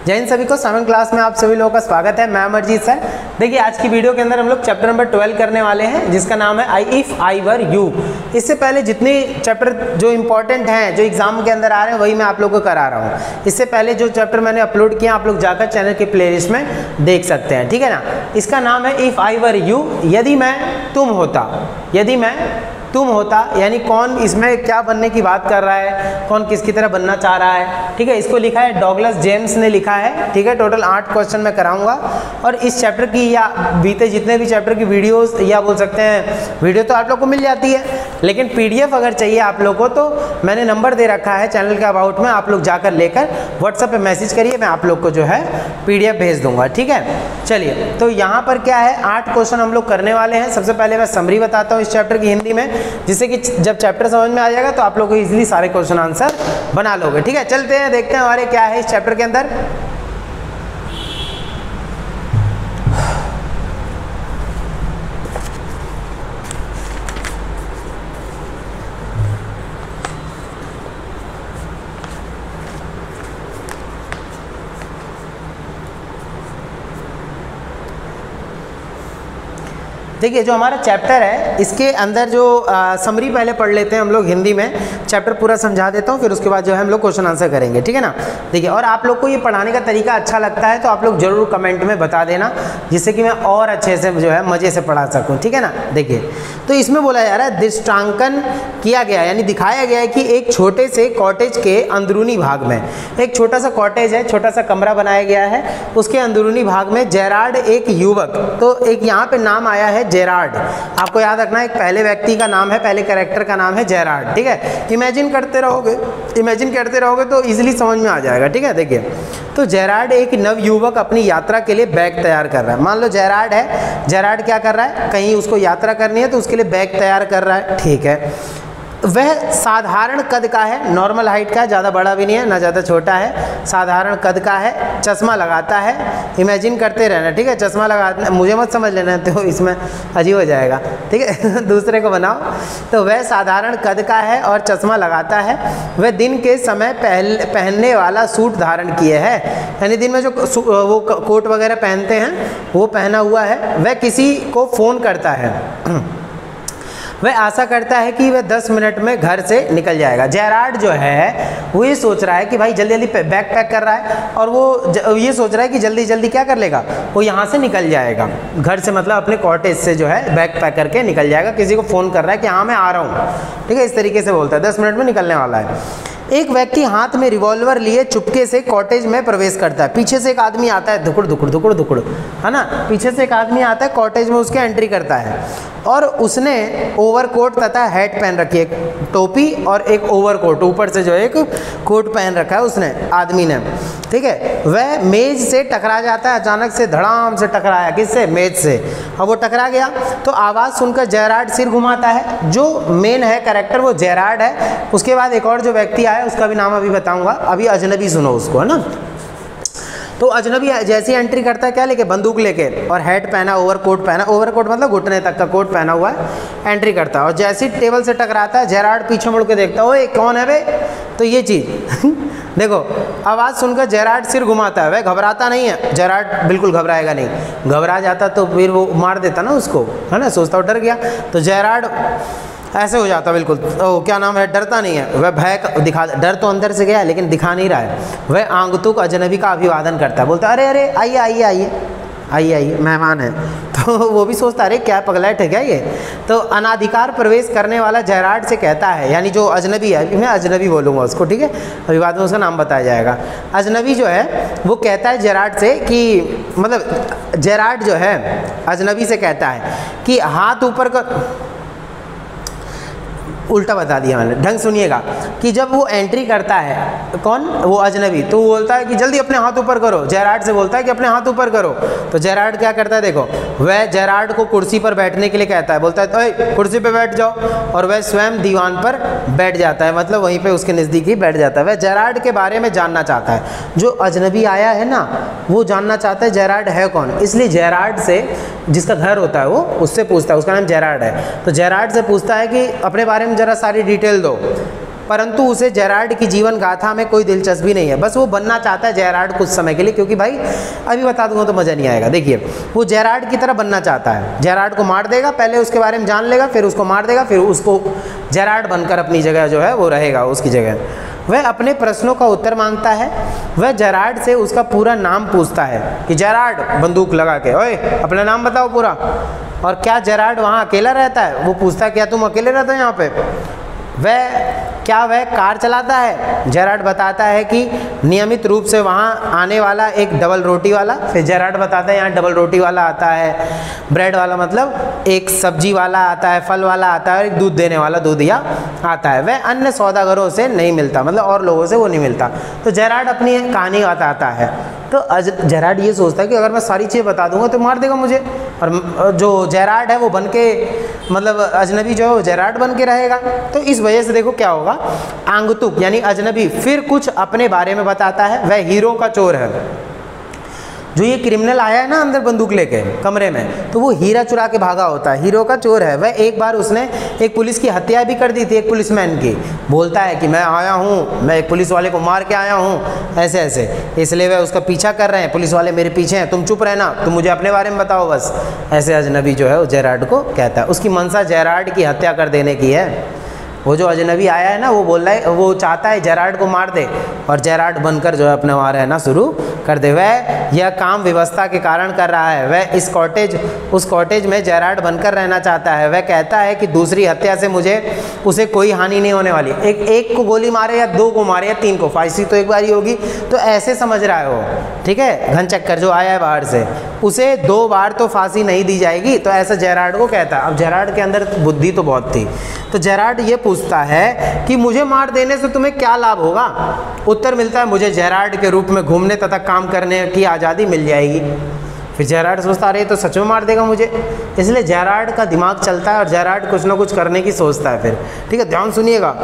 जय हिंद सभी को, 7th क्लास में आप सभी लोगों का स्वागत है। मैं अमरजीत सर। देखिए आज की वीडियो के अंदर हम लोग चैप्टर नंबर 12 करने वाले हैं, जिसका नाम है I if I were you. इससे पहले जितने चैप्टर जो इंपॉर्टेंट हैं, जो एग्जाम के अंदर आ रहे हैं, वही मैं आप लोगों को करा रहा हूँ। इससे पहले जो चैप्टर मैंने अपलोड किया आप लोग जाकर चैनल के प्लेलिस्ट में देख सकते हैं, ठीक है ना। इसका नाम है इफ आई वर यू, यदि मैं तुम होता। यदि मैं तुम होता यानी कौन इसमें क्या बनने की बात कर रहा है, कौन किसकी तरह बनना चाह रहा है, ठीक है। इसको लिखा है डॉगलस जेम्स ने लिखा है, ठीक है। टोटल 8 क्वेश्चन मैं कराऊंगा और इस चैप्टर की या बीते जितने भी चैप्टर की वीडियोस या बोल सकते हैं वीडियो तो आप लोग को मिल जाती है, लेकिन पीडीएफ अगर चाहिए आप लोग को तो मैंने नंबर दे रखा है चैनल के अबाउट में, आप लोग जाकर लेकर व्हाट्सएप पे मैसेज करिए, मैं आप लोग को जो है पीडीएफ भेज दूंगा, ठीक है। चलिए तो यहाँ पर क्या है, 8 क्वेश्चन हम लोग करने वाले हैं। सबसे पहले मैं समरी बताता हूँ इस चैप्टर की हिंदी में, जिससे कि जब चैप्टर समझ में आ जाएगा तो आप लोग को इजीली सारे क्वेश्चन आंसर बना लोगे, ठीक है। चलते हैं देखते हैं हमारे क्या है इस चैप्टर के अंदर। देखिए जो हमारा चैप्टर है इसके अंदर जो समरी पहले पढ़ लेते हैं हम लोग हिंदी में, चैप्टर पूरा समझा देता हूँ, फिर उसके बाद जो है हम लोग क्वेश्चन आंसर करेंगे, ठीक है ना। देखिए और आप लोग को ये पढ़ाने का तरीका अच्छा लगता है तो आप लोग जरूर कमेंट में बता देना, जिससे कि मैं और अच्छे से जो है मज़े से पढ़ा सकूँ, ठीक है ना। देखिए तो इसमें बोला जा रहा है दृष्टांकन किया गया यानी दिखाया गया है कि एक छोटे से कॉटेज के अंदरूनी भाग में, एक छोटा सा कॉटेज है, छोटा सा कमरा बनाया गया है, उसके अंदरूनी भाग में जेरार्ड एक युवक, तो एक यहाँ पे नाम आया है जेरार्ड, आपको याद रखना है एक पहले व्यक्ति का नाम है, पहले कैरेक्टर का नाम है जेरार्ड, ठीक है। इमेजिन करते रहोगे तो इजीली समझ में आ जाएगा, ठीक है। देखिए तो जेरार्ड एक नवयुवक अपनी यात्रा के लिए बैग तैयार कर रहा है। मान लो जेरार्ड है, जेरार्ड क्या कर रहा है, कहीं उसको यात्रा करनी है तो उसके लिए बैग तैयार कर रहा है, ठीक है। वह साधारण कद का है, नॉर्मल हाइट का है, ज़्यादा बड़ा भी नहीं है ना ज़्यादा छोटा है, साधारण कद का है, चश्मा लगाता है। इमेजिन करते रहना, ठीक है। चश्मा लगाता, मुझे मत समझ लेना तो इसमें अजीब हो जाएगा, ठीक है। दूसरे को बनाओ। तो वह साधारण कद का है और चश्मा लगाता है। वह दिन के समय पहनने वाला सूट धारण किए है, यानी दिन में जो वो कोट वगैरह पहनते हैं वो पहना हुआ है। वह किसी को फ़ोन करता है। वह आशा करता है कि वह 10 मिनट में घर से निकल जाएगा। जेरार्ड जो है वो ये सोच रहा है कि भाई जल्दी जल्दी बैग पैक कर रहा है और वो ये सोच रहा है कि जल्दी जल्दी क्या कर लेगा, वो यहाँ से निकल जाएगा घर से, मतलब अपने कॉटेज से जो है बैग पैक करके निकल जाएगा। किसी को फ़ोन कर रहा है कि हाँ मैं आ रहा हूँ, ठीक है, इस तरीके से बोलता है, 10 मिनट में निकलने वाला है। एक व्यक्ति हाथ में रिवॉल्वर लिए चुपके से कॉटेज में प्रवेश करता है। पीछे से एक आदमी आता है, धुकुड़ धुकुड़ धुकुड़ धुकुड़, है ना। पीछे से एक आदमी आता है, कॉटेज में उसके एंट्री करता है और उसने ओवरकोट तथा हैट पहन रखी है, टोपी और एक ओवरकोट, ऊपर से जो एक कोट पहन रखा है उसने, आदमी ने, ठीक है। वह मेज से टकरा जाता है, अचानक से धड़ाम से टकराया, किससे, मेज से। अब वो टकरा गया तो आवाज़ सुनकर जेरार्ड सिर घुमाता है। जो मेन है कैरेक्टर वो जेरार्ड है। उसके बाद एक और जो व्यक्ति आया उसका भी नाम अभी बताऊंगा, अभी अजनबी सुनो उसको, है ना। तो अजनबी जैसी एंट्री करता है, क्या लेके, बंदूक लेके, और हैट पहना, ओवरकोट पहना, ओवरकोट मतलब घुटने तक का कोट पहना हुआ है, एंट्री करता है। और जैसे ही टेबल से टकराता है जेरार्ड पीछे मुड़ के देखता है, ओए कौन है बे, तो ये चीज़ देखो, आवाज़ सुनकर जेरार्ड सिर घुमाता है। वह घबराता नहीं है, जेरार्ड बिल्कुल घबराएगा नहीं, घबरा जाता तो फिर वो मार देता ना उसको, है ना, सोचता वो डर गया। तो जेरार्ड ऐसे हो जाता बिल्कुल, ओ क्या नाम है, डरता नहीं है, वह भय दिखा, डर तो अंदर से गया लेकिन दिखा नहीं रहा है। वह आगंतुक अजनबी का अभिवादन करता है, बोलता है अरे अरे आइए आइए आइए आइए आइए, मेहमान है। तो वो भी सोचता अरे क्या पगलैट है क्या ये। तो अनाधिकार प्रवेश करने वाला जेरार्ड से कहता है, यानी जो अजनबी है, मैं अजनबी बोलूँगा उसको, ठीक है, अभी बाद में उसका नाम बताया जाएगा। अजनबी जो है वो कहता है जेरार्ड से कि, मतलब जेरार्ड जो है अजनबी से कहता है कि हाथ ऊपर कर, उल्टा बता दिया मैंने, ढंग सुनिएगा, कि जब वो एंट्री करता है, कौन, वो अजनबी, तो वो बोलता है कि जल्दी अपने हाथ ऊपर करो, जेरार्ड से बोलता है कि अपने हाथ ऊपर करो। तो जेरार्ड क्या करता है, देखो, वह जेरार्ड को कुर्सी पर बैठने के लिए कहता है, बोलता है ओए कुर्सी पे बैठ जाओ, और वह स्वयं दीवान पर बैठ जाता है, मतलब वहीं पे उसके नज़दीक ही बैठ जाता है। वह जेरार्ड के बारे में जानना चाहता है, जो अजनबी आया है ना वो जानना चाहता है जेरार्ड है कौन, इसलिए जेरार्ड से, जिसका घर होता है वो, उससे पूछता है, उसका नाम जेरार्ड है, तो जेरार्ड से पूछता है कि अपने बारे में ज़रा सारी डिटेल दो। परंतु उसे जेरार्ड की जीवन गाथा में कोई दिलचस्पी नहीं है। बस वो बनना चाहता है जेरार्ड कुछ समय के लिए, क्योंकि भाई अभी बता दूंगा तो मज़ा नहीं आएगा। देखिए वो जेरार्ड की तरह बनना चाहता है, जेरार्ड को मार देगा, पहले उसके बारे में जान लेगा, फिर उसको मार देगा, फिर उसको जेरार्ड बनकर अपनी जगह जो है वो रहेगा उसकी जगह। वह अपने प्रश्नों का उत्तर मांगता है। वह जेरार्ड से उसका पूरा नाम पूछता है कि जेरार्ड, बंदूक लगा के, ओए अपना नाम बताओ पूरा। और क्या जेरार्ड वहाँ अकेला रहता है? वो पूछता है क्या तुम अकेले रहते हो यहाँ पे? क्या वह कार चलाता है? जेरार्ड बताता है कि नियमित रूप से वहाँ आने वाला एक डबल रोटी वाला। फिर जेरार्ड बताता है यहाँ डबल रोटी वाला आता है, ब्रेड वाला मतलब एक सब्जी वाला आता है, फल वाला आता है, एक दूध देने वाला दूधिया आता है। वह अन्य सौदागरों से नहीं मिलता, मतलब और लोगों से वो नहीं मिलता। तो जेरार्ड अपनी कहानी बताता है। तो जेरार्ड ये सोचता है कि अगर मैं सारी चीज़ें बता दूंगा तो मार देगा मुझे, और जो जेरार्ड है वो बन के मतलब अजनबी जो है वो जेरार्ड बन के रहेगा। तो इस वजह से देखो क्या होगा, आंगतुक यानी अजनबी फिर कुछ अपने बारे में बताता है। वह हीरो का चोर है। जो ये क्रिमिनल आया है ना अंदर बंदूक लेके कमरे में, तो वो हीरा चुरा के भागा होता है, हीरो का चोर है। वह एक बार उसने एक पुलिस की हत्या भी कर दी थी, एक पुलिसमैन की। बोलता है कि मैं आया हूँ, मैं एक पुलिस वाले को मार के आया हूँ, ऐसे ऐसे, इसलिए वह उसका पीछा कर रहे हैं, पुलिस वाले मेरे पीछे हैं, तुम चुप रहना, तुम मुझे अपने बारे में बताओ बस। ऐसे अजनबी जो है वो जेरार्ड को कहता है। उसकी मंशा जेरार्ड की हत्या कर देने की है। वो जो अजनबी आया है ना वो बोल रहा है, वो चाहता है जेरार्ड को मार दे और जेरार्ड बनकर जो है अपने वहाँ रहना शुरू कर दे। वह यह काम व्यवस्था के कारण कर रहा है। वह उस कॉटेज में जेरार्ड बनकर रहना चाहता है। वह कहता है कि दूसरी हत्या से उसे कोई हानि नहीं होने वाली। एक को गोली मारे या दो को मारे या तीन को, फांसी तो एक बार ही होगी। तो ऐसे समझ रहा है वो, ठीक है। घन चक्कर जो आया है बाहर से, उसे 2 बार तो फांसी नहीं दी जाएगी। तो ऐसा जेरार्ड को कहता है। अब जेरार्ड के अंदर बुद्धि तो बहुत थी। तो जेरार्ड ये पूछता है कि मुझे मार देने से तुम्हें क्या लाभ होगा? उत्तर मिलता है मुझे जेरार्ड के रूप में घूमने तथा काम करने की आज़ादी मिल जाएगी। फिर जेरार्ड सोचता अरे तो सच में मार देगा मुझे, इसलिए जेरार्ड का दिमाग चलता है और जेरार्ड कुछ ना कुछ करने की सोचता है फिर। ठीक है, ध्यान सुनिएगा,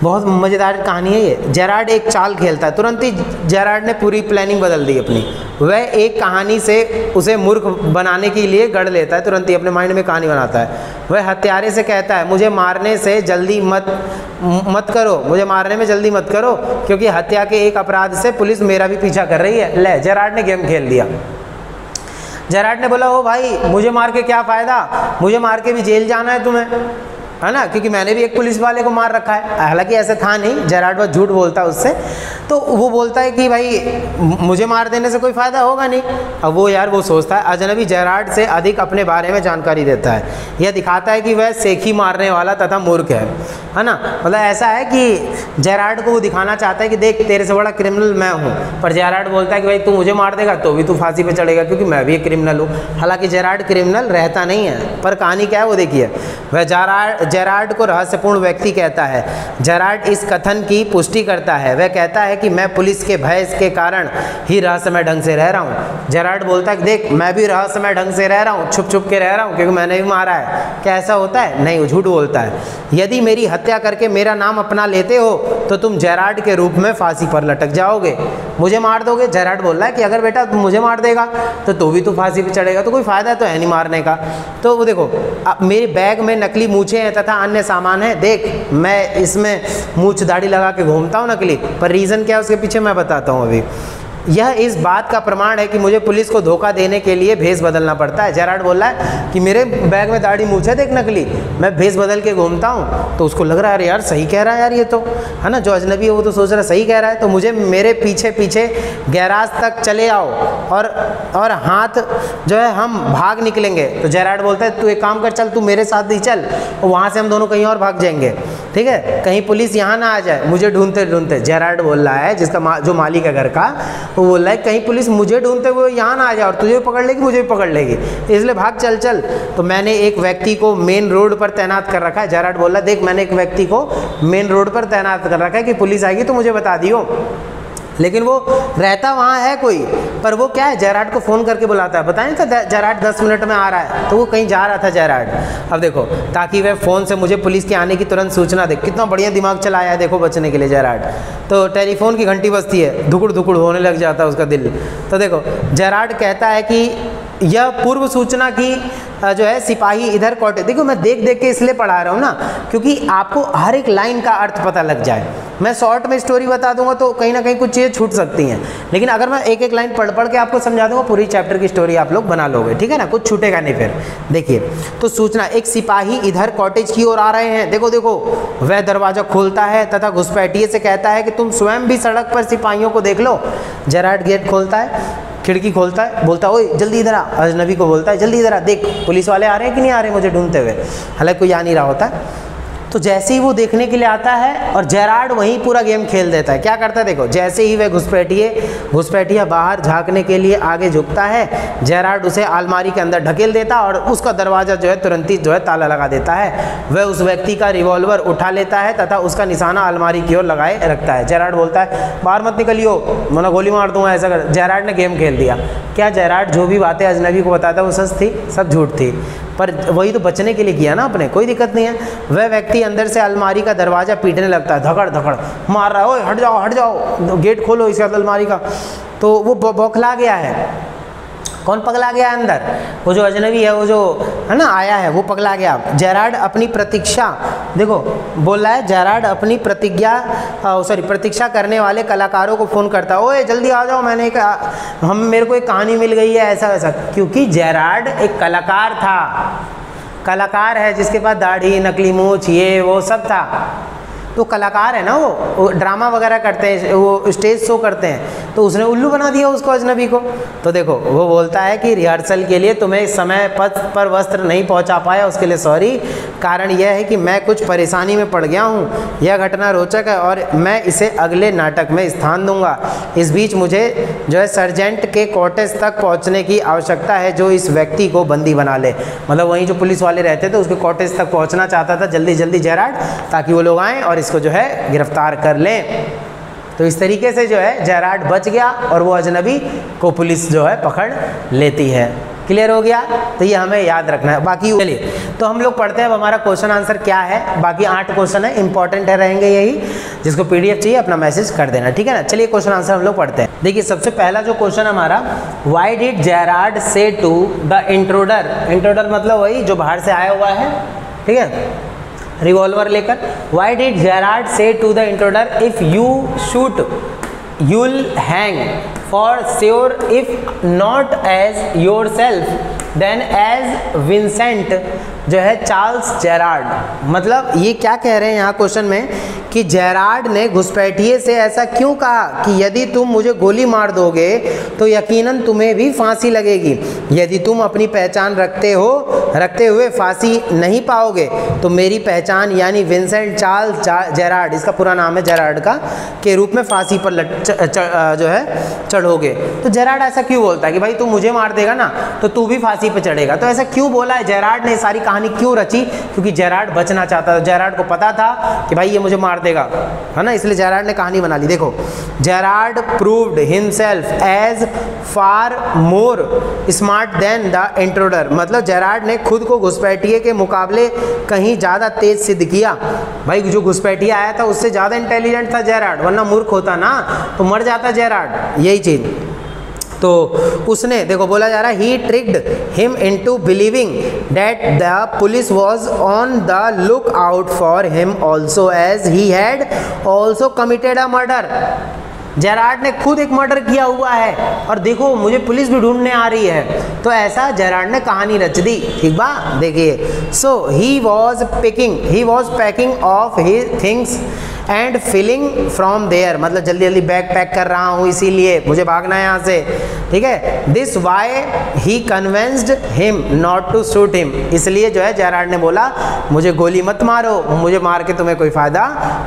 बहुत मज़ेदार कहानी है ये। जेरार्ड एक चाल खेलता है, तुरंत ही जेरार्ड ने पूरी प्लानिंग बदल दी अपनी। वह एक कहानी से उसे मूर्ख बनाने के लिए गढ़ लेता है, तुरंत ही अपने माइंड में कहानी बनाता है। वह हत्यारे से कहता है मुझे मारने से जल्दी मत करो, मुझे मारने में जल्दी मत करो, क्योंकि हत्या के एक अपराध से पुलिस मेरा भी पीछा कर रही है। ले, जेरार्ड ने गेम खेल दिया। जेरार्ड ने बोला ओ भाई मुझे मार के क्या फ़ायदा, मुझे मार के भी जेल जाना है तुम्हें, है ना, क्योंकि मैंने भी एक पुलिस वाले को मार रखा है। हालांकि ऐसा था नहीं, जेरार्ड बस झूठ बोलता है उससे। तो वो बोलता है कि भाई मुझे मार देने से कोई फ़ायदा होगा नहीं। अब वो सोचता है अजनबी जेरार्ड से अधिक अपने बारे में जानकारी देता है। यह दिखाता है कि वह सेखी मारने वाला तथा मूर्ख है ना। मतलब ऐसा है कि जेरार्ड को वो दिखाना चाहता है कि देख तेरे से बड़ा क्रिमिनल मैं हूँ। पर जेरार्ड बोलता है कि भाई तू मुझे मार देगा तो भी तू फांसी पे चढ़ेगा, क्योंकि मैं भी एक क्रिमिनल हूँ। हालांकि जेरार्ड क्रिमिनल रहता नहीं है, पर कहानी क्या है वो देखिए। वह जेरार्ड को रहस्यपूर्ण व्यक्ति कहता है। जेरार्ड इस कथन की पुष्टि करता है। वह कहता है कि मैं पुलिस के भय के कारण ही रहस्यमय ढंग से रह रहा हूँ। जेरार्ड बोलता है कि देख मैं भी रहस्यमय ढंग से रह रहा हूँ, छुप छुप के रह रहा हूँ, क्योंकि मैंने भी मारा है। क्या ऐसा होता है? नहीं, वो झूठ बोलता है। यदि मेरी हत्या करके मेरा नाम अपना लेते हो तो तुम जेरार्ड के रूप में फांसी पर लटक जाओगे, मुझे मार दोगे। जेरार्ड बोल रहा है कि अगर बेटा तुम मुझे मार देगा तो तू भी तो फांसी पे चढ़ेगा, तो कोई फ़ायदा तो है नहीं मारने का। तो वो देखो मेरे बैग में नकली मूछें हैं तथा अन्य सामान है, देख मैं इसमें मूछ दाढ़ी लगा के घूमता हूँ नकली। पर रीज़न क्या है उसके पीछे मैं बताता हूँ अभी। यह इस बात का प्रमाण है कि मुझे पुलिस को धोखा देने के लिए भेष बदलना पड़ता है। जेरार्ड बोल रहा है कि मेरे बैग में दाढ़ी मूछ है देख नकली, मैं भेष बदल के घूमता हूँ। तो उसको लग रहा है यार सही कह रहा है यार ये तो, है ना, जो अजनबी है वो तो सोच रहा है सही कह रहा है। तो मुझे मेरे पीछे पीछे गैराज तक चले आओ और हाथ जो है हम भाग निकलेंगे। तो जेरार्ड बोलता है तू एक काम कर, चल तू मेरे साथ ही चल, वहाँ से हम दोनों कहीं और भाग जाएंगे, ठीक है, कहीं पुलिस यहाँ ना आ जाए मुझे ढूंढते ढूंढते। जेरार्ड बोल रहा है जिसका जो मालिक है घर का, वो बोल रहा है कहीं पुलिस मुझे ढूंढते हुए यहाँ ना आ जाए और तुझे भी पकड़ लेगी मुझे भी पकड़ लेगी, इसलिए भाग चल। तो मैंने एक व्यक्ति को मेन रोड पर तैनात कर रखा है। जेरार्ड बोल रहा है देख मैंने एक व्यक्ति को मेन रोड पर तैनात कर रखा है कि पुलिस आएगी तो मुझे बता दियो। लेकिन वो रहता वहाँ है कोई, पर वो क्या है जेरार्ड को फ़ोन करके बुलाता है। बताएं तो जेरार्ड 10 मिनट में आ रहा है, तो वो कहीं जा रहा था जेरार्ड। अब देखो ताकि वह फ़ोन से मुझे पुलिस के आने की तुरंत सूचना दे। कितना बढ़िया दिमाग चलाया है देखो बचने के लिए जेरार्ड। तो टेलीफोन की घंटी बजती है, धुकुड़ धुकुड़ होने लग जाता है उसका दिल। तो देखो जेरार्ड कहता है कि यह पूर्व सूचना की जो है सिपाही इधर कॉटेज, देखो मैं देख देख के इसलिए पढ़ा रहा हूँ ना क्योंकि आपको हर एक लाइन का अर्थ पता लग जाए। मैं शॉर्ट में स्टोरी बता दूंगा तो कहीं ना कहीं कुछ चीज़ें छूट सकती हैं, लेकिन अगर मैं एक एक लाइन पढ़ पढ़ के आपको समझा दूंगा पूरी चैप्टर की स्टोरी आप लोग बना लोगे, ठीक है ना, कुछ छूटेगा नहीं। फिर देखिए, तो सूचना, एक सिपाही इधर कॉटेज की ओर आ रहे हैं, देखो देखो, वह दरवाजा खोलता है तथा घुसपैठिए से कहता है कि तुम स्वयं भी सड़क पर सिपाहियों को देख लो। जेरार्ड गेट खोलता है, खिड़की खोलता है, बोलता है ओए जल्दी इधर आ, अजनबी को बोलता है जल्दी इधर आ, देख पुलिस वाले आ रहे हैं कि नहीं आ रहे मुझे ढूंढते हुए, हालांकि कोई आ नहीं रहा होता है। तो जैसे ही वो देखने के लिए आता है और जेरार्ड वहीं पूरा गेम खेल देता है। क्या करता है देखो, जैसे ही वह घुसपैठिया बाहर झांकने के लिए आगे झुकता है, जेरार्ड उसे अलमारी के अंदर ढकेल देता है और उसका दरवाज़ा जो है तुरंत ही जो है ताला लगा देता है। वह उस व्यक्ति का रिवॉल्वर उठा लेता है तथा उसका निशाना अलमारी की ओर लगाए रखता है। जेरार्ड बोलता है बाहर मत निकलियो, मैं गोली मार दूंगा, ऐसा कर। जेरार्ड ने गेम खेल दिया। क्या जेरार्ड जो भी बातें अजनबी को बताता है वो सच थी? सब झूठ थी, पर वही तो बचने के लिए किया ना अपने, कोई दिक्कत नहीं है। वह व्यक्ति अंदर से अलमारी का दरवाज़ा पीटने लगता है, धकड़ धकड़ मार रहा है, ओए हट जाओ, गेट खोलो इसका अलमारी का। तो वो बौखला गया है। कौन पगला गया अंदर? वो जो अजनबी है, वो जो है ना आया है, वो पगला गया। जेरार्ड अपनी प्रतीक्षा, देखो बोल रहा है, जेरार्ड अपनी प्रतीक्षा करने वाले कलाकारों को फ़ोन करता है, ओए जल्दी आ जाओ, मेरे को एक कहानी मिल गई है, ऐसा वैसा। क्योंकि जेरार्ड एक कलाकार था, कलाकार है जिसके पास दाढ़ी, नकली मूछ, ये वो सब था। तो कलाकार है ना, वो ड्रामा वगैरह करते हैं, वो स्टेज शो करते हैं, तो उसने उल्लू बना दिया उसको, अजनबी को। तो देखो वो बोलता है कि रिहर्सल के लिए तुम्हें समय पर वस्त्र नहीं पहुंचा पाया, उसके लिए सॉरी। कारण यह है कि मैं कुछ परेशानी में पड़ गया हूं। यह घटना रोचक है और मैं इसे अगले नाटक में स्थान दूंगा। इस बीच मुझे जो है सर्जेंट के क्वार्टर्स तक पहुँचने की आवश्यकता है जो इस व्यक्ति को बंदी बना ले। मतलब वहीं जो पुलिस वाले रहते थे उसके क्वार्टर्स तक पहुँचना चाहता था जल्दी जल्दी जेरार्ड, ताकि वो लोग आएँ और इसको जो है गिरफ्तार कर लें। तो इस तरीके से जो है जेरार्ड बच गया और वो अजनबी को पुलिस जो है पकड़ लेती है। क्लियर हो गया? तो ये हमें याद रखना है। बाकी चलिए तो हम लोग पढ़ते हैं अब हमारा क्वेश्चन आंसर क्या है। बाकी 8 क्वेश्चन है, इंपॉर्टेंट है रहेंगे यही। जिसको पीडीएफ चाहिए अपना मैसेज कर देना, ठीक है ना। चलिए क्वेश्चन आंसर हम लोग पढ़ते हैं। देखिए सबसे पहला जो क्वेश्चन हमारा, why did Gerard say to the intruder, intruder मतलब वही जो बाहर से आया हुआ है, ठीक है, रिवॉल्वर लेकर। Why did Gerard say to the intruder, if you shoot you'll hang, for sure if not as yourself then as Vincent, जो है चार्ल्स जेरार्ड। मतलब ये क्या कह रहे हैं यहाँ क्वेश्चन में कि जेरार्ड ने घुसपैठिए से ऐसा क्यों कहा कि यदि तुम मुझे गोली मार दोगे तो यकीनन तुम्हें भी फांसी लगेगी। यदि तुम अपनी पहचान रखते हुए फांसी नहीं पाओगे तो मेरी पहचान यानी विंसेंट चार्ल्स जेरार्ड, इसका पूरा नाम है जेरार्ड का, के रूप में फांसी पर जो है चढ़ोगे। तो जेरार्ड ऐसा क्यों बोलता है कि भाई तू मुझे मार देगा ना तो तू भी फांसी पर चढ़ेगा। तो ऐसा क्यों बोला है जेरार्ड ने, सारी कहानी क्यों रची? क्योंकि जेरार्ड बचना चाहता था। जेरार्ड को पता था कि भाई ये मुझे मार देगा, है ना, इसलिए जेरार्ड ने कहानी बना ली। देखो, Gerard proved himself as far more smart than the intruder, मतलब जेरार्ड ने खुद को घुसपैठिए के मुकाबले कहीं ज़्यादा तेज सिद्ध किया। भाई जो घुसपैठिया आया था उससे ज़्यादा इंटेलिजेंट था जेरार्ड, वरना मूर्ख होता ना तो मर जाता जेरार्ड, यही चीज़। तो उसने, देखो बोला जा रहा है, he tricked him into believing that the police was on the look out for him also as he had also committed a murder. Gerard ने खुद एक मर्डर किया हुआ है और देखो मुझे पुलिस भी ढूंढने आ रही है, तो ऐसा जेरार्ड ने कहानी रच दी। ठीक बा, देखिए, so he was packing of his things and fleeing from there, मतलब जल्दी जल्दी बैग पैक कर रहा हूँ इसीलिए मुझे भागना है यहाँ से, ठीक है। This why he convinced him not to shoot him, इसलिए जो है जेरार्ड ने बोला मुझे गोली मत मारो, मुझे मार के तुम्हें कोई फ़ायदा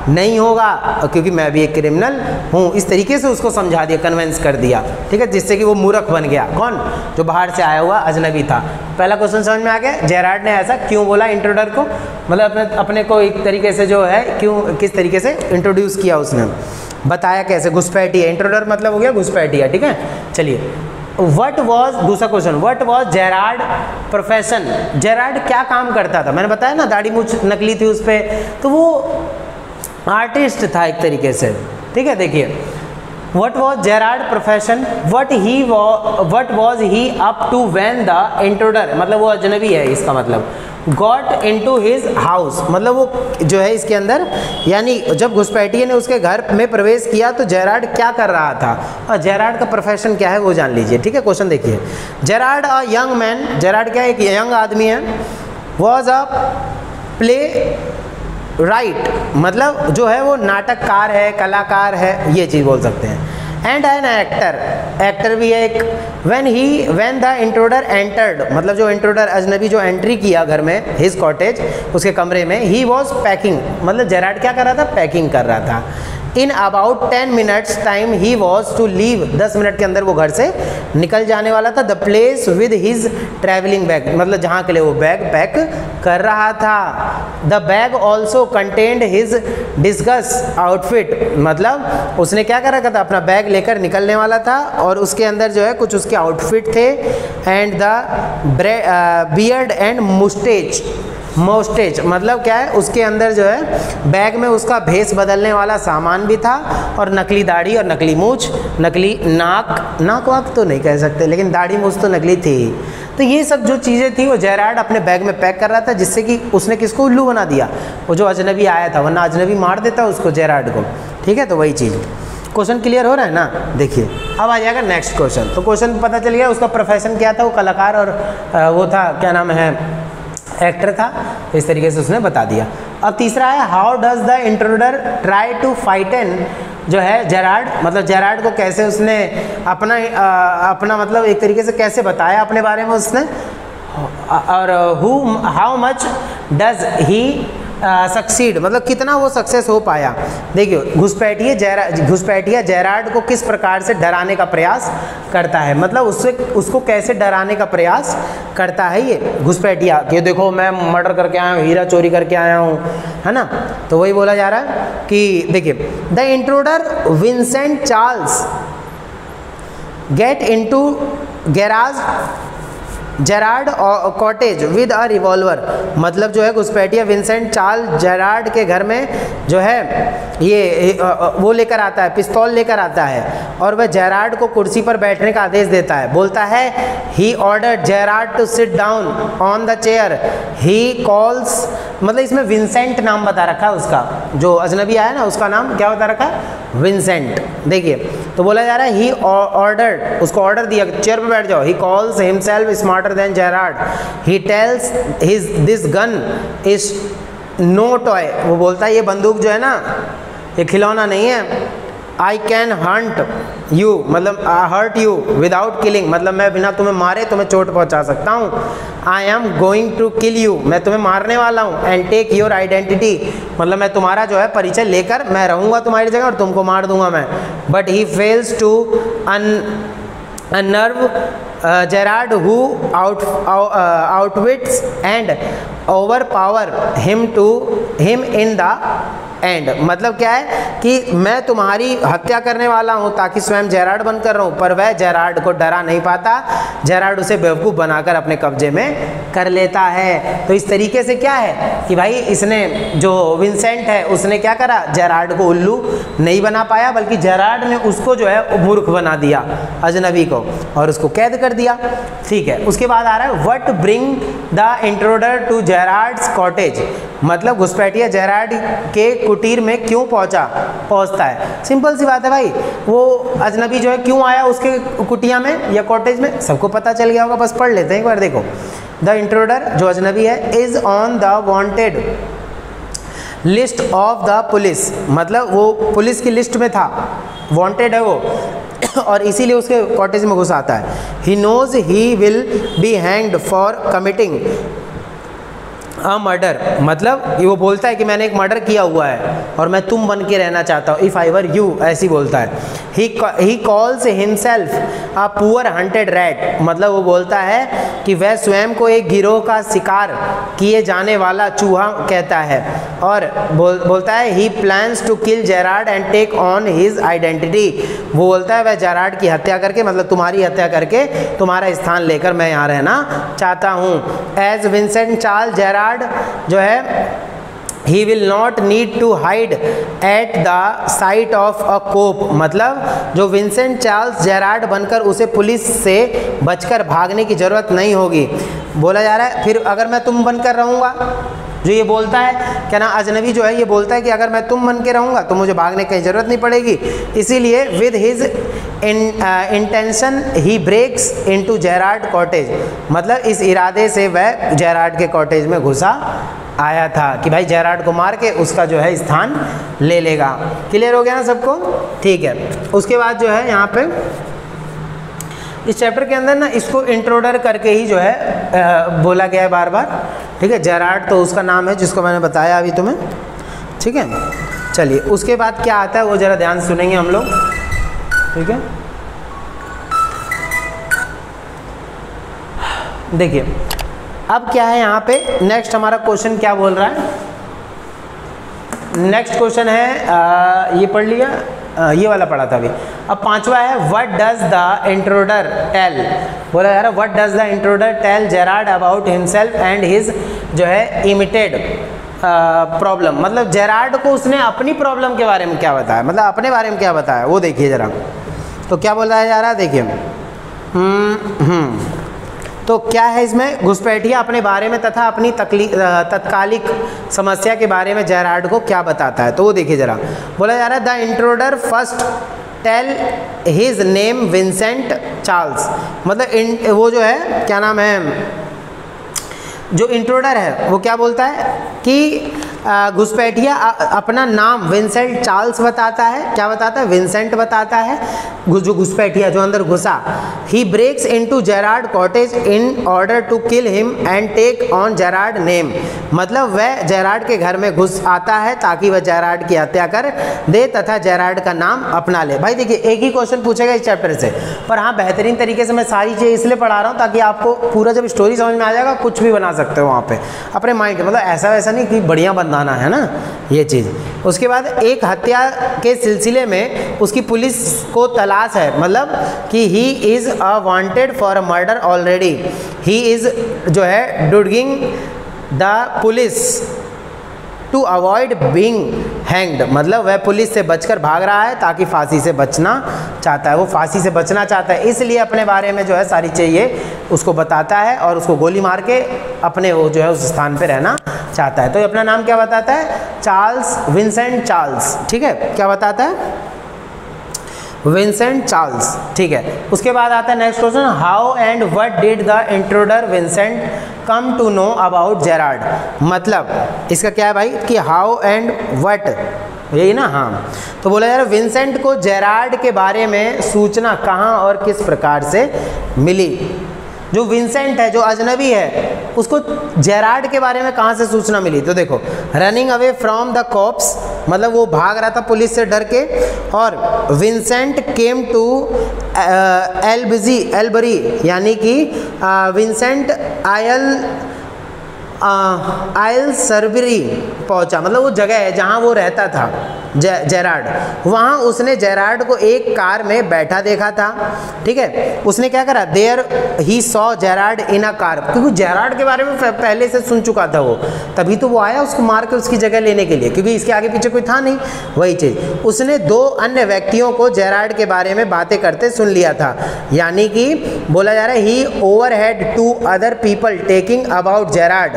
नहीं होगा क्योंकि मैं भी एक क्रिमिनल हूँ। इस तरीके से उसको समझा दिया, कन्विंस कर दिया, ठीक है, जिससे कि वो मूर्ख बन गया। कौन? जो बाहर से आया हुआ अजनबी था। पहला क्वेश्चन समझ में आ गया, जेरार्ड ने ऐसा क्यों बोला इंट्रोडर को, मतलब अपने को एक तरीके से जो है क्यों, किस तरीके से इंट्रोड्यूस किया उसने, बताया कैसे। घुसपैठिया, इंट्रोडर मतलब हो गया घुसपैठिया, ठीक है। चलिए, वट वॉज, दूसरा question, what was Gerard profession, Gerard क्या काम करता था? मैंने बताया ना दाढ़ी मूछ नकली थी उस पर, तो वो आर्टिस्ट था एक तरीके से, ठीक है। देखिए What was Gerard profession? What was he up to when the intruder, मतलब वो अजनबी है इसका मतलब, got into his house, मतलब वो जो है इसके अंदर, यानी जब घुसपैठिए ने उसके घर में प्रवेश किया तो जेरार्ड क्या कर रहा था, और जेरार्ड का प्रोफेशन क्या है वो जान लीजिए। ठीक है, क्वेश्चन देखिए। Gerard a young man, Gerard क्या है, एक यंग आदमी है, वॉज अ प्ले राइट, मतलब जो है वो नाटककार है, कलाकार है, ये चीज़ बोल सकते हैं। एंड एन एक्टर, एक्टर भी है एक। व्हेन द इंट्रूडर एंटर्ड, मतलब जो इंट्रूडर अजनबी जो एंट्री किया घर में, हिज कॉटेज, उसके कमरे में, ही वॉज पैकिंग, मतलब जेरार्ड क्या कर रहा था, पैकिंग कर रहा था। In about 10 minutes time he was to leave, 10 minute के अंदर वो घर से निकल जाने वाला था। The place with his travelling bag, मतलब जहाँ के लिए वो बैग पैक कर रहा था। The bag also contained his discuss outfit, मतलब उसने क्या कर रखा था, अपना बैग लेकर निकलने वाला था और उसके अंदर जो है कुछ उसके आउटफिट थे। एंड द बियर्ड एंड मोस्टेज, मतलब क्या है, उसके अंदर जो है बैग में उसका भेस बदलने वाला सामान भी था, और नकली दाढ़ी और नकली मूछ, नकली नाक वाक तो नहीं कह सकते, लेकिन दाढ़ी मूछ तो नकली थी। तो ये सब जो चीज़ें थी वो जेरार्ड अपने बैग में पैक कर रहा था, जिससे कि उसने किसको उल्लू बना दिया, वो जो अजनबी आया था, वरना अजनबी मार देता उसको, जेरार्ड को। ठीक है, तो वही चीज़। क्वेश्चन क्लियर हो रहा है ना? देखिए अब आ जाएगा नेक्स्ट क्वेश्चन। तो क्वेश्चन पता चल गया उसका प्रोफेशन क्या था, वो कलाकार और वो था, क्या नाम है, एक्टर था। इस तरीके से उसने बता दिया। अब तीसरा है, how does the intruder try to frighten, जो है जेरार्ड, मतलब जेरार्ड को कैसे उसने अपना मतलब एक तरीके से कैसे बताया अपने बारे में उसने, और how much does he succeed, मतलब कितना वो सक्सेस हो पाया। देखिए घुसपैठिया जेरार्ड को किस प्रकार से डराने का प्रयास करता है, मतलब उसको कैसे डराने का प्रयास करता है ये घुसपैठिया, कि देखो मैं मर्डर करके आया हूँ, हीरा चोरी करके आया हूँ, है ना। तो वही बोला जा रहा है कि देखिए, the intruder Vincent Charles get into garage Gerard cottage with a revolver, मतलब जो है घुसपैठिया विंसेंट चार्ल्स जेरार्ड के घर में जो है ये वो लेकर आता है, पिस्तौल लेकर आता है, और वह जेरार्ड को कुर्सी पर बैठने का आदेश देता है। बोलता है, he ordered Gerard to sit down on the chair, he calls, मतलब इसमें विंसेंट नाम बता रखा है उसका, जो अजनबी आया ना उसका नाम क्या बता रखा है, विंसेंट। देखिए तो बोला जा रहा है, ही ऑर्डर्ड, उसको ऑर्डर दिया चेयर पर बैठ जाओ। He calls himself smarter than Gerard, he tells his this gun is no toy, वो बोलता है ये बंदूक जो है ना ये खिलौना नहीं है। आई कैन हंट यू, मतलब हर्ट यू विदाउट किलिंग, मतलब मैं बिना तुम्हें मारे तुम्हें चोट पहुंचा सकता हूँ। I am going to kill you, मैं तुम्हें मारने वाला हूँ। एंड टेक योर आइडेंटिटी, मतलब मैं तुम्हारा जो है परिचय लेकर मैं रहूँगा तुम्हारी जगह और तुमको मार दूंगा मैं। But he fails to unnerve Gerard, who outwits and overpower him in the end, मतलब क्या है कि मैं तुम्हारी हत्या करने वाला हूं ताकि स्वयं जेरार्ड बनकर रहूं, पर वह जेरार्ड को डरा नहीं पाता, जेरार्ड उसे बेवकूफ़ बनाकर अपने कब्जे में कर लेता है। तो इस तरीके से क्या है कि भाई इसने जो विंसेंट है उसने क्या करा, जेरार्ड को उल्लू नहीं बना पाया, बल्कि जेरार्ड ने उसको जो है मूर्ख बना दिया अजनबी को, और उसको कैद कर दिया। ठीक है, उसके बाद आ रहा है, what bring the intruder to Gerard's cottage, मतलब घुसपैठिया जेरार्ड के कुटीर में क्यों पहुंचता है। सिंपल सी बात है भाई, वो अजनबी जो है क्यों आया उसके कुटिया में या कॉटेज में, सबको पता चल गया होगा, बस पढ़ लेते हैं एक बार। देखो, द इंट्रूडर जो अजनबी है is on the wanted list of the police, मतलब वो पुलिस की लिस्ट में था, वांटेड है वो, और इसीलिए उसके कॉटेज में घुस आता है। He knows he will be hanged for committing a murder, मतलब वो बोलता है कि मैंने एक मर्डर किया हुआ है और मैं तुम बन के रहना चाहता हूँ, इफ़ आई वर यू, ऐसी बोलता है। He calls himself a poor hunted rat, मतलब वो बोलता है कि वह स्वयं को एक गिरोह का शिकार किए जाने वाला चूहा कहता है, और बोलता है he plans to kill Gerard and take on his identity, वो बोलता है वह जेरार्ड की हत्या करके, मतलब तुम्हारी हत्या करके तुम्हारा स्थान लेकर मैं यहाँ रहना चाहता हूँ। एज विंसेंट चार्ल्स जेरार्ड जो है he will not need to hide at the site of a cop, मतलब जो विंसेंट चार्ल्स जेरार्ड बनकर उसे पुलिस से बचकर भागने की ज़रूरत नहीं होगी। बोला जा रहा है फिर अगर मैं तुम बनकर रहूँगा, जो ये बोलता है क्या ना, अजनबी जो है ये बोलता है कि अगर मैं तुम बन के रहूँगा तो मुझे भागने की ज़रूरत नहीं पड़ेगी। इसीलिए with his intention he breaks into Gerard cottage, मतलब इस इरादे से वह जेरार्ड के कॉटेज में घुसा आया था कि भाई जेरार्ड को मार के उसका जो है स्थान ले लेगा। क्लियर हो गया ना सबको? ठीक है। उसके बाद जो है यहाँ पे इस चैप्टर के अंदर ना इसको इंट्रोडर करके ही जो है बोला गया है बार बार। ठीक है, जेरार्ड तो उसका नाम है जिसको मैंने बताया अभी तुम्हें। ठीक है, चलिए उसके बाद क्या आता है वो ज़रा ध्यान सुनेंगे हम लोग। ठीक है, देखिए अब क्या है यहाँ पे नेक्स्ट हमारा क्वेश्चन क्या बोल रहा है। नेक्स्ट क्वेश्चन है ये पढ़ लिया, ये वाला पढ़ा था अभी। अब पांचवा है what does the intruder tell, बोला यार what does the intruder tell Gerard about himself and his जो है इमिटेड प्रॉब्लम, मतलब जेरार्ड को उसने अपनी प्रॉब्लम के बारे में क्या बताया, मतलब अपने बारे में क्या बताया वो देखिए ज़रा। तो क्या बोल रहा है जा रहा है, देखिए तो क्या है इसमें, घुसपैठिया अपने बारे में तथा अपनी तत्कालिक समस्या के बारे में जेरार्ड को क्या बताता है, तो वो देखिए ज़रा। बोला जा रहा है the intruder first tell his name Vincent Charles, मतलब वो जो है क्या नाम है, जो इंट्रोडर है वो क्या बोलता है कि घुसपैठिया अपना नाम विंसेंट चार्ल्स बताता है। क्या बताता है? विंसेंट बताता है। जो घुसपैठिया जो अंदर घुसा, he breaks into Gerard cottage in order to kill him and take on Gerard name, मतलब वह जेरार्ड के घर में घुस आता है ताकि वह जेरार्ड की हत्या कर दे तथा जेरार्ड का नाम अपना ले। भाई देखिए एक ही क्वेश्चन पूछेगा इस चैप्टर से, पर हाँ बेहतरीन तरीके से मैं सारी चीज़ इसलिए पढ़ा रहा हूँ ताकि आपको पूरा जब स्टोरी समझ में आ जाएगा कुछ भी बना सकते हो वहाँ पे अपने माइंड, मतलब ऐसा वैसा नहीं कि बढ़िया बनाना है ना ये चीज़। उसके बाद एक हत्या के सिलसिले में उसकी पुलिस को तलाश है, मतलब कि he is a wanted for a murder already, he is जो है dodging the police to avoid being hanged, मतलब वह पुलिस से बचकर भाग रहा है ताकि फांसी से बचना चाहता है, वो फांसी से बचना चाहता है, इसलिए अपने बारे में जो है सारी चीज़ें उसको बताता है और उसको गोली मार के अपने वो जो है उस स्थान पे रहना चाहता है। तो ये अपना नाम क्या बताता है? Charles, Vincent Charles. ठीक है, क्या बताता है? Vincent Charles. ठीक है, उसके बाद आता है next question, how and what did the intruder Vincent come to know about Gerard, मतलब इसका क्या है भाई कि हाउ एंड व्हाट, यही ना, हाँ। तो बोला यार विंसेंट को जेरार्ड के बारे में सूचना कहाँ और किस प्रकार से मिली। जो विंसेंट है जो अजनबी है उसको जेरार्ड के बारे में कहाँ से सूचना मिली, तो देखो running away from the cops, मतलब वो भाग रहा था पुलिस से डर के, और विंसेंट केम टू एलबरी, यानी कि विंसेंट आयल सरबरी पहुंचा, मतलब वो जगह है जहां वो रहता था जेरार्ड, वहां उसने जेरार्ड को एक कार में बैठा देखा था। ठीक है, उसने क्या करा, there he saw Gerard in a car, क्योंकि जेरार्ड के बारे में पहले से सुन चुका था वो, तभी तो वो आया उसको मार के उसकी जगह लेने के लिए, क्योंकि इसके आगे पीछे कोई था नहीं। वही चीज़ उसने दो अन्य व्यक्तियों को जेरार्ड के बारे में बातें करते सुन लिया था, यानी कि बोला जा रहा है he overheard to other people talking about Gerard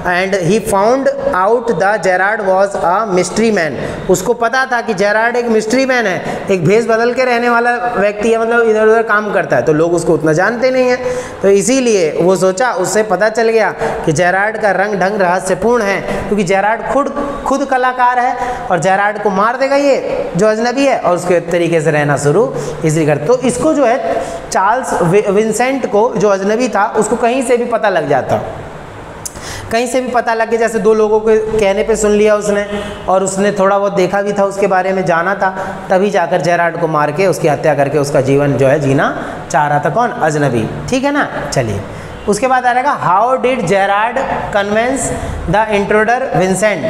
and he found out the Gerard was a mystery man, उसको पता था कि जेरार्ड एक मिस्ट्री मैन है, एक भेष बदल के रहने वाला व्यक्ति है, मतलब इधर उधर काम करता है, तो लोग उसको उतना जानते नहीं है, तो इसीलिए वो सोचा, उससे पता चल गया कि जेरार्ड का रंग ढंग रहस्यपूर्ण है, क्योंकि जेरार्ड खुद कलाकार है और जेरार्ड को मार देगा ये जो अजनबी है और उसके तरीके से रहना शुरू इसलिए कर। तो इसको जो है चार्ल्स विंसेंट को जो अजनबी था उसको कहीं से भी पता लग जाता, कहीं से भी पता लग गया, जैसे दो लोगों के कहने पे सुन लिया उसने और उसने थोड़ा बहुत देखा भी था, उसके बारे में जाना था, तभी जाकर जेरार्ड को मार के उसकी हत्या करके उसका जीवन जो है जीना चाह रहा था। कौन? अजनबी। ठीक है ना, चलिए उसके बाद आ रहेगा how did Gerard convince the intruder Vincent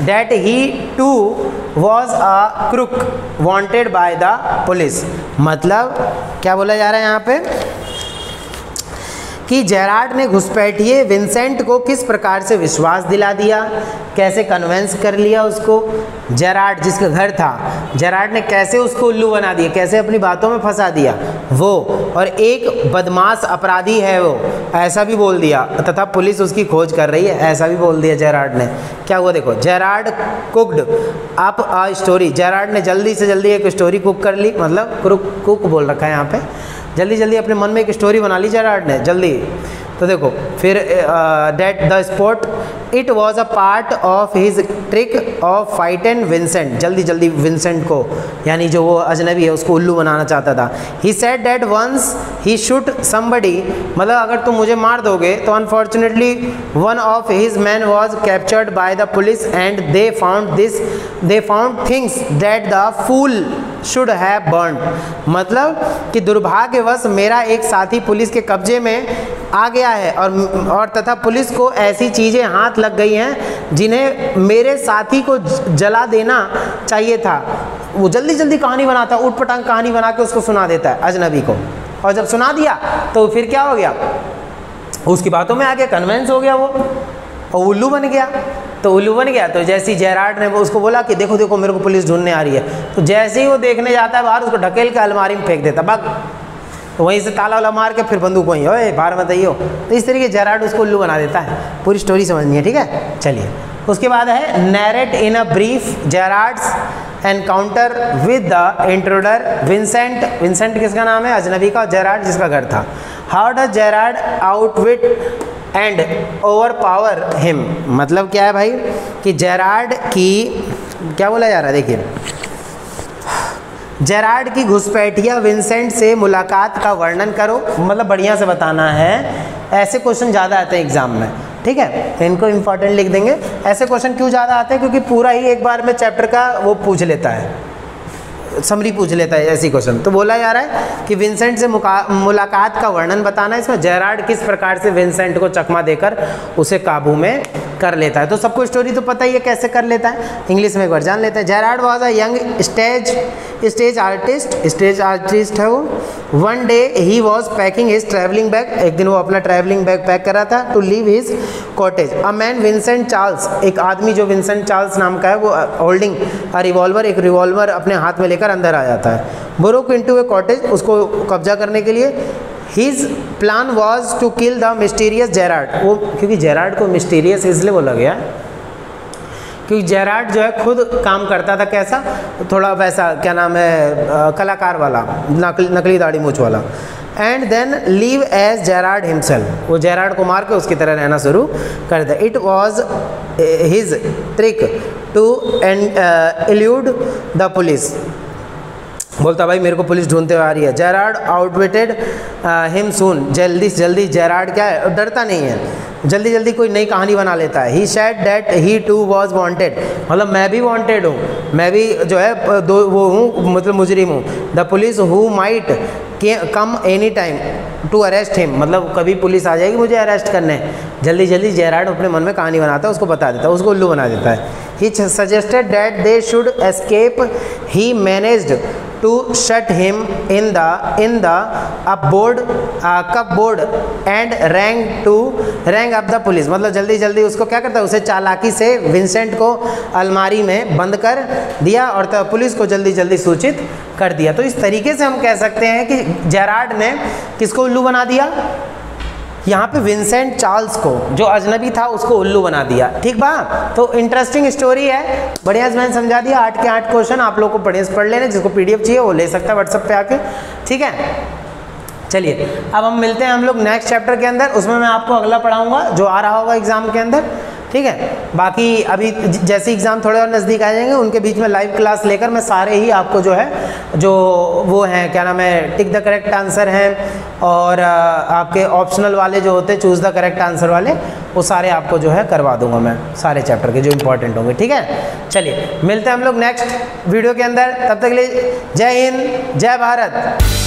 that he too was a crook wanted by the police, मतलब क्या बोला जा रहा है यहाँ पे कि जेरार्ड ने घुसपैठिए विंसेंट को किस प्रकार से विश्वास दिला दिया, कैसे कन्वेंस कर लिया उसको। जेरार्ड जिसका घर था, जेरार्ड ने कैसे उसको उल्लू बना दिया, कैसे अपनी बातों में फंसा दिया वो, और एक बदमाश अपराधी है वो, ऐसा भी बोल दिया, तथा पुलिस उसकी खोज कर रही है, ऐसा भी बोल दिया जेरार्ड ने। क्या हुआ देखो, Gerard cooked up a story, Gerard ने जल्दी से जल्दी एक स्टोरी कुक कर ली, मतलब कुक बोल रखा है यहाँ पे, जल्दी जल्दी अपने मन में एक स्टोरी बना ली जेरार्ड ने जल्दी। तो देखो फिर that the spot it was a part of his trick of fight and Vincent, जल्दी जल्दी विंसेंट को, यानी जो वो अजनबी है उसको उल्लू बनाना चाहता था। He said that once he shoot somebody, मतलब अगर तुम मुझे मार दोगे तो unfortunately one of his man was captured by the police and they found things that the fool should have burn, मतलब कि दुर्भाग्यवश मेरा एक साथी पुलिस के कब्जे में आ गया है और तथा पुलिस को ऐसी चीज़ें हाथ लग गई हैं जिन्हें मेरे साथी को जला देना चाहिए था। वो जल्दी जल्दी कहानी बनाता है, ऊटपटांग कहानी बना के उसको सुना देता है अजनबी को, और जब सुना दिया तो फिर क्या हो गया, उसकी बातों में आके कन्वेंस हो गया वो, और उल्लू बन गया। तो उल्लू बन गया तो जैसे ही जेरार्ड ने उसको बोला कि देखो देखो मेरे को पुलिस ढूंढने आ रही है, तो जैसे ही वो देखने जाता है बाहर, उसको ढकेल के अलमारी में फेंक देता, भाग, तो वहीं से ताला वाला मार के फिर बंदूक वहीं, ओए बाहर मत आइयो। तो इस तरीके जेरार्ड उसको उल्लू बना देता है। पूरी स्टोरी समझनी है, ठीक है। चलिए उसके बाद है narrate in a brief Gerard's encounter with the intruder Vincent, Vincent किसका नाम है, अजनबी का, जेरार्ड जिसका घर था। How does Gerard outwit and overpower him, मतलब क्या है भाई कि जेरार्ड की, क्या बोला जा रहा है देखिए, जेरार्ड की घुसपैठिया विंसेंट से मुलाकात का वर्णन करो, मतलब बढ़िया से बताना है। ऐसे क्वेश्चन ज़्यादा आते हैं एग्जाम में, ठीक है, इनको इंपॉर्टेंट लिख देंगे। ऐसे क्वेश्चन क्यों ज़्यादा आते हैं, क्योंकि पूरा ही एक बार में चैप्टर का वो पूछ लेता है, समरी पूछ लेता है ऐसी क्वेश्चन। तो बोला जा रहा है कि विंसेंट से मुलाकात का वर्णन बताना है। इसमें जेरार्ड किस प्रकार से विंसेंट को चकमा देकर उसे काबू में कर लेता है। तो सबको स्टोरी तो पता ही है कैसे कर लेता है, इंग्लिश में एक बार जान लेते हैं। Gerard was a young stage artist है वो। One day he was packing his travelling bag, एक दिन वो अपना ट्रैवलिंग बैग पैक कर रहा था to leave his cottage. A man Vincent Charles, एक आदमी जो विंसेंट चार्ल्स नाम का है, वो होल्डिंग अ रिवॉल्वर, एक रिवॉल्वर अपने हाथ में लेकर अंदर आ जाता है। ब्रोक इनटू ए कॉटेज, उसको कब्जा करने के लिए। His plan was to kill the mysterious Gerard, वो क्योंकि जेरार्ड को मिस्टीरियस इसलिए बोला गया क्योंकि जेरार्ड जो है खुद काम करता था कैसा, थोड़ा वैसा क्या नाम है, कलाकार वाला, नकली दाढ़ी मूछ वाला। And then leave as Gerard himself, वो जेरार्ड को मार के उसकी तरह रहना शुरू कर दिया। It was his trick to elude the police, बोलता भाई मेरे को पुलिस ढूंढते हुए आ रही है। जेरार्ड आउटविटेड हिम सून, जल्दी से जल्दी जेरार्ड क्या है, डरता नहीं है, जल्दी जल्दी कोई नई कहानी बना लेता है। He said that he too was wanted, मतलब मैं भी वांटेड हूँ, मैं भी जो है वो हूँ, मतलब मुजरिम हूँ। The police who might come any time to arrest him, मतलब कभी पुलिस आ जाएगी मुझे अरेस्ट करने। जल्दी जल्दी जेरार्ड अपने मन में कहानी बनाता है, उसको बता देता है, उसको उल्लू बना देता है। He suggested that they should escape, he managed to shut him in the cupboard and rang up the police, मतलब जल्दी जल्दी उसको क्या करता है, उसे चालाकी से विंसेंट को अलमारी में बंद कर दिया और तब पुलिस को जल्दी जल्दी सूचित कर दिया। तो इस तरीके से हम कह सकते हैं कि जेरार्ड ने किसको उल्लू बना दिया, यहाँ पे विंसेंट चार्ल्स को, जो अजनबी था, उसको उल्लू बना दिया। ठीक बा, तो इंटरेस्टिंग स्टोरी है, बढ़िया से मैंने समझा दिया। 8 के 8 क्वेश्चन आप लोग को पढ़ लेने, जिसको PDF चाहिए वो ले सकता है व्हाट्सएप पे आके, ठीक है। चलिए अब हम मिलते हैं हम लोग नेक्स्ट चैप्टर के अंदर, उसमें मैं आपको अगला पढ़ाऊंगा जो आ रहा होगा एग्जाम के अंदर, ठीक है। बाकी अभी जैसे एग्ज़ाम थोड़े और नज़दीक आ जाएंगे, उनके बीच में लाइव क्लास लेकर मैं सारे ही आपको जो है, जो वो हैं क्या नाम है, टिक द करेक्ट आंसर हैं, और आपके ऑप्शनल वाले जो होते हैं चूज़ द करेक्ट आंसर वाले, वो सारे आपको जो है करवा दूंगा मैं, सारे चैप्टर के जो इंपॉर्टेंट होंगे, ठीक है। चलिए मिलते हैं हम लोग नेक्स्ट वीडियो के अंदर, तब तक के लिए जय हिंद, जय भारत।